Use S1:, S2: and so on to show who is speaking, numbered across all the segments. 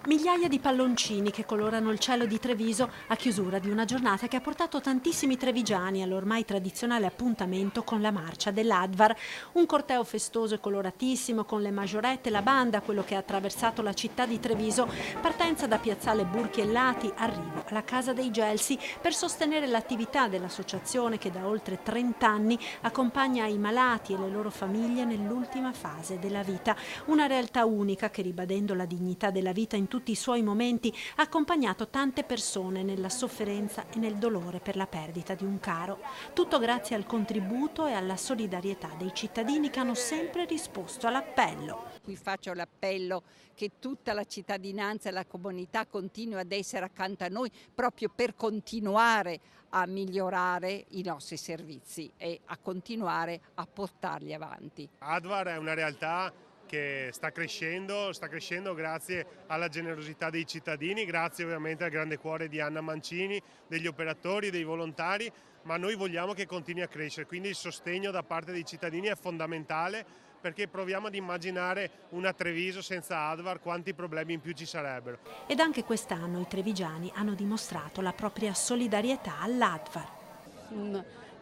S1: Migliaia di palloncini che colorano il cielo di Treviso a chiusura di una giornata che ha portato tantissimi trevigiani all'ormai tradizionale appuntamento con la marcia dell'Advar. Un corteo festoso e coloratissimo con le maggiorette e la banda, quello che ha attraversato la città di Treviso, partenza da piazzale Burchi e Lati, arrivo alla Casa dei Gelsi per sostenere l'attività dell'associazione che da oltre 30 anni accompagna i malati e le loro famiglie nell'ultima fase della vita. Una realtà unica che, ribadendo la dignità della vita in tutti i suoi momenti, ha accompagnato tante persone nella sofferenza e nel dolore per la perdita di un caro. Tutto grazie al contributo e alla solidarietà dei cittadini che hanno sempre risposto all'appello.
S2: Qui faccio l'appello che tutta la cittadinanza e la comunità continui ad essere accanto a noi proprio per continuare a migliorare i nostri servizi e a continuare a portarli avanti.
S3: Advar è una realtà che sta crescendo grazie alla generosità dei cittadini, grazie ovviamente al grande cuore di Anna Mancini, degli operatori, dei volontari, ma noi vogliamo che continui a crescere, quindi il sostegno da parte dei cittadini è fondamentale, perché proviamo ad immaginare una Treviso senza Advar, quanti problemi in più ci sarebbero.
S1: Ed anche quest'anno i trevigiani hanno dimostrato la propria solidarietà all'Advar.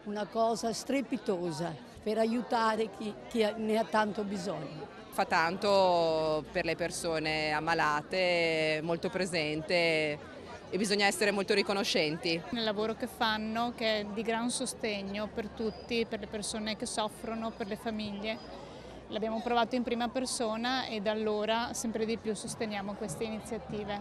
S4: Una cosa strepitosa per aiutare chi ne ha tanto bisogno.
S5: Fa tanto per le persone ammalate, molto presente e bisogna essere molto riconoscenti.
S6: Nel lavoro che fanno, che è di gran sostegno per tutti, per le persone che soffrono, per le famiglie. L'abbiamo provato in prima persona e da allora sempre di più sosteniamo queste iniziative.